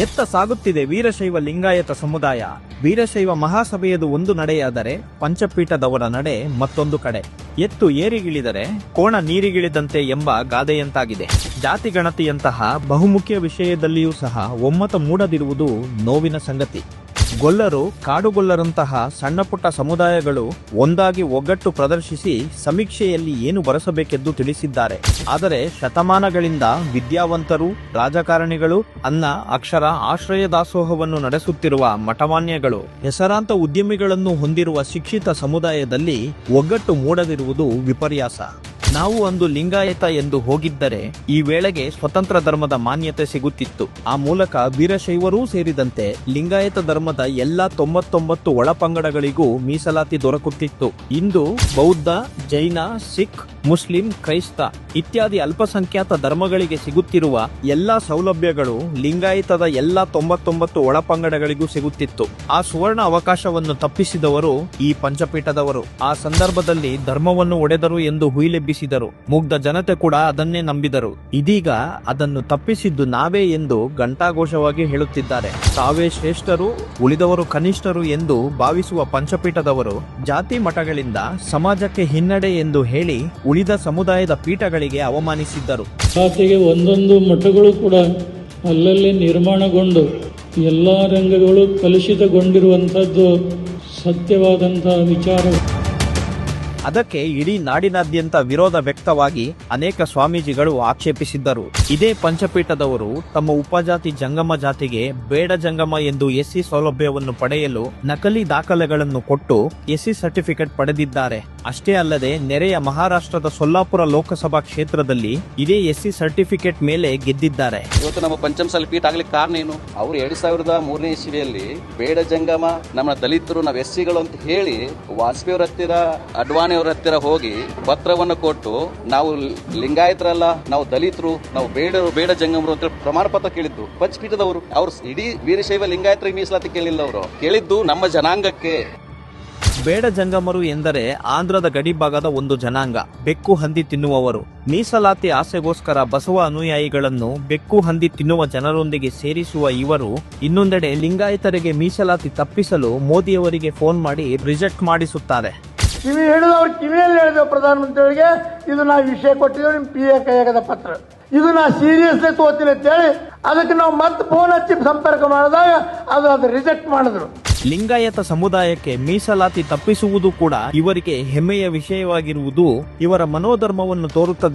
ಎತ್ತ ಸಾಗುತ್ತಿದೆ ವೀರಶೈವ ಲಿಂಗಾಯತ ಸಮುದಾಯ. ವೀರಶೈವ ಮಹಾಸಭೆಯದು ಒಂದು ನಡೆಯಾದರೆ ಪಂಚಪೀಠದವರ ನಡೆ ಮತ್ತೊಂದು ಕಡೆ. ಎತ್ತು ಏರಿಗಿಳಿದರೆ ಕೋಣ ನೀರಿಗಿಳಿದಂತೆ ಎಂಬ ಗಾದೆಯಂತಾಗಿದೆ. ಜಾತಿ ಗಣತಿಯಂತಹ ಬಹುಮುಖ್ಯ ವಿಷಯದಲ್ಲಿಯೂ ಸಹ ಒಮ್ಮತ ಮೂಡದಿರುವುದು ನೋವಿನ ಸಂಗತಿ. ಗೊಲ್ಲರು, ಕಾಡುಗೊಲ್ಲರಂತಹ ಸಣ್ಣ ಪುಟ್ಟ ಸಮುದಾಯಗಳು ಒಂದಾಗಿ ಒಗ್ಗಟ್ಟು ಪ್ರದರ್ಶಿಸಿ ಸಮೀಕ್ಷೆಯಲ್ಲಿ ಏನು ಬರೆಸಬೇಕೆಂದು ತಿಳಿಸಿದ್ದಾರೆ. ಆದರೆ ಶತಮಾನಗಳಿಂದ ವಿದ್ಯಾವಂತರು, ರಾಜಕಾರಣಿಗಳು, ಅನ್ನ ಅಕ್ಷರ ಆಶ್ರಯ ದಾಸೋಹವನ್ನು ನಡೆಸುತ್ತಿರುವ ಮಠಮಾನ್ಯಗಳು, ಹೆಸರಾಂತ ಉದ್ಯಮಿಗಳನ್ನು ಹೊಂದಿರುವ ಶಿಕ್ಷಿತ ಸಮುದಾಯದಲ್ಲಿ ಒಗ್ಗಟ್ಟು ಮೂಡದಿರುವುದು ವಿಪರ್ಯಾಸ. ನಾವು ಅಂದು ಲಿಂಗಾಯತ ಎಂದು ಹೋಗಿದ್ದರೆ ಈ ವೇಳೆಗೆ ಸ್ವತಂತ್ರ ಧರ್ಮದ ಮಾನ್ಯತೆ ಸಿಗುತ್ತಿತ್ತು. ಆ ಮೂಲಕ ವೀರಶೈವರೂ ಸೇರಿದಂತೆ ಲಿಂಗಾಯತ ಧರ್ಮದ ಎಲ್ಲಾ 99 ಒಳಪಂಗಡಗಳಿಗೂ ಮೀಸಲಾತಿ ದೊರಕುತ್ತಿತ್ತು. ಇಂದು ಬೌದ್ಧ, ಜೈನ, ಸಿಖ್, ಮುಸ್ಲಿಂ, ಕ್ರೈಸ್ತ ಇತ್ಯಾದಿ ಅಲ್ಪಸಂಖ್ಯಾತ ಧರ್ಮಗಳಿಗೆ ಸಿಗುತ್ತಿರುವ ಎಲ್ಲಾ ಸೌಲಭ್ಯಗಳು ಲಿಂಗಾಯತದ ಎಲ್ಲಾ 99 ಒಳಪಂಗಡಗಳಿಗೂ ಸಿಗುತ್ತಿತ್ತು. ಆ ಸುವರ್ಣ ಅವಕಾಶವನ್ನು ತಪ್ಪಿಸಿದವರು ಈ ಪಂಚಪೀಠದವರು. ಆ ಸಂದರ್ಭದಲ್ಲಿ ಧರ್ಮವನ್ನು ಒಡೆದರು ಎಂದು ಹುಯಿಲೆಬ್ಬಿಸಿದರು. ಮುಗ್ಧ ಜನತೆ ಕೂಡ ಅದನ್ನೇ ನಂಬಿದರು. ಇದೀಗ ಅದನ್ನು ತಪ್ಪಿಸಿದ್ದು ನಾವೇ ಎಂದು ಘಂಟಾಘೋಷವಾಗಿ ಹೇಳುತ್ತಿದ್ದಾರೆ. ತಾವೇ ಶ್ರೇಷ್ಠರು, ಉಳಿದವರು ಕನಿಷ್ಠರು ಎಂದು ಭಾವಿಸುವ ಪಂಚಪೀಠದವರು ಜಾತಿ ಮಠಗಳಿಂದ ಸಮಾಜಕ್ಕೆ ಹಿನ್ನಡೆ ಎಂದು ಹೇಳಿ ಉಳಿದ ಸಮುದಾಯದ ಪೀಠಗಳಿಗೆ ಅವಮಾನಿಸಿದ್ದರು. ಜಾತಿಗೆ ಒಂದೊಂದು ಮಠಗಳು ಕೂಡ ಅಲ್ಲಲ್ಲಿ ನಿರ್ಮಾಣಗೊಂಡು ಎಲ್ಲ ರಂಗಗಳು ಕಲುಷಿತಗೊಂಡಿರುವಂಥದ್ದು ಸತ್ಯವಾದಂತಹ ವಿಚಾರ. ಅದಕ್ಕೆ ಇಡೀ ನಾಡಿನಾದ್ಯಂತ ವಿರೋಧ ವ್ಯಕ್ತವಾಗಿ ಅನೇಕ ಸ್ವಾಮೀಜಿಗಳು ಆಕ್ಷೇಪಿಸಿದ್ದರು. ಇದೇ ಪಂಚಪೀಠದವರು ತಮ್ಮ ಉಪಜಾತಿ ಜಂಗಮ ಜಾತಿಗೆ ಬೇಡ ಜಂಗಮ ಎಂದು ಎಸ್ಸಿ ಸೌಲಭ್ಯವನ್ನು ಪಡೆಯಲು ನಕಲಿ ದಾಖಲೆಗಳನ್ನು ಕೊಟ್ಟು ಎಸ್ಸಿ ಸರ್ಟಿಫಿಕೇಟ್ ಪಡೆದಿದ್ದಾರೆ. ಅಷ್ಟೇ ಅಲ್ಲದೆ ನೆರೆಯ ಮಹಾರಾಷ್ಟ್ರದ ಸೊಲ್ಲಾಪುರ ಲೋಕಸಭಾ ಕ್ಷೇತ್ರದಲ್ಲಿ ಇದೇ ಎಸ್ಸಿ ಸರ್ಟಿಫಿಕೇಟ್ ಮೇಲೆ ಗೆದ್ದಿದ್ದಾರೆ. ಇವತ್ತು ನಮ್ಮ ಪಂಚಮಸಾಲಿ ಪೀಠ ಆಗ್ಲಿಕ್ಕೆ ಕಾರಣ ಏನು? ಅವರು 2003ನೇ ಇಸ್ವಿಯಲ್ಲಿ ಬೇಡ ಜಂಗಮ ನಮ್ಮ ದಲಿತರು, ನಾವು ಎಸ್ಸಿಗಳು ಅಂತ ಹೇಳಿ ವಾಜಪೇಯಿ ಅವರ ಹತ್ತಿರ, ಅಡ್ವಾಣಿ ಅವರ ಹತ್ತಿರ ಹೋಗಿ ಪತ್ರವನ್ನು ಕೊಟ್ಟು ನಾವು ಲಿಂಗಾಯತರಲ್ಲ, ನಾವು ದಲಿತರು, ನಾವು ಬೇಡ ಜಂಗಮರು ಅಂತ ಪ್ರಮಾಣ ಪತ್ರ ಕೇಳಿದ್ದು ಪಂಚಪೀಠದವರು. ಅವರು ಇಡೀ ವೀರಶೈವ ಲಿಂಗಾಯತರಿಗೆ ಮೀಸಲಾತಿ ಕೇಳಿಲ್ಲ. ಅವರು ಕೇಳಿದ್ದು ನಮ್ಮ ಜನಾಂಗಕ್ಕೆ. ಬೇಡ ಜಂಗಮರು ಎಂದರೆ ಆಂಧ್ರದ ಗಡಿ ಭಾಗದ ಒಂದು ಜನಾಂಗ. ಬೆಕ್ಕು ಹಂದಿ ತಿನ್ನುವವರು. ಮೀಸಲಾತಿ ಆಸೆಗೋಸ್ಕರ ಬಸವ ಅನುಯಾಯಿಗಳನ್ನು ಬೆಕ್ಕು ಹಂದಿ ತಿನ್ನುವ ಜನರೊಂದಿಗೆ ಸೇರಿಸುವ ಇವರು ಇನ್ನೊಂದೆಡೆ ಲಿಂಗಾಯತರಿಗೆ ಮೀಸಲಾತಿ ತಪ್ಪಿಸಲು ಮೋದಿಯವರಿಗೆ ಫೋನ್ ಮಾಡಿ ರಿಜೆಕ್ಟ್ ಮಾಡಿಸುತ್ತಾರೆ. ಕಿವಿ ಹಿಡಿದು ಅವ್ರ ಕಿವಿಯಲ್ಲಿ ಹೇಳಿದೆವು ಪ್ರಧಾನಮಂತ್ರಿಗಳಿಗೆ, ಇದು ನಾವು ವಿಷಯ ಕೊಟ್ಟಿದ್ದೇವೆ, ನಿಮ್ಮ PA ಕೈಯಾಗದ ಪತ್ರ, ಇದು ನಾ ಸೀರಿಯಸ್ಲಿ ತೋತೀನಿ ಅಂತ ಹೇಳಿ ಅದಕ್ಕೆ ನಾವು ಮತ್ತೆ ಫೋನ್ ಹಚ್ಚಿ ಸಂಪರ್ಕ ಮಾಡಿದಾಗ ಅದು ರಿಜೆಕ್ಟ್ ಮಾಡಿದ್ರು. ಲಿಂಗಾಯತ ಸಮುದಾಯಕ್ಕೆ ಮೀಸಲಾತಿ ತಪ್ಪಿಸುವುದು ಕೂಡ ಇವರಿಗೆ ಹೆಮ್ಮೆಯ ವಿಷಯವಾಗಿರುವುದು ಇವರ ಮನೋಧರ್ಮವನ್ನು ತೋರುತ್ತದೆ.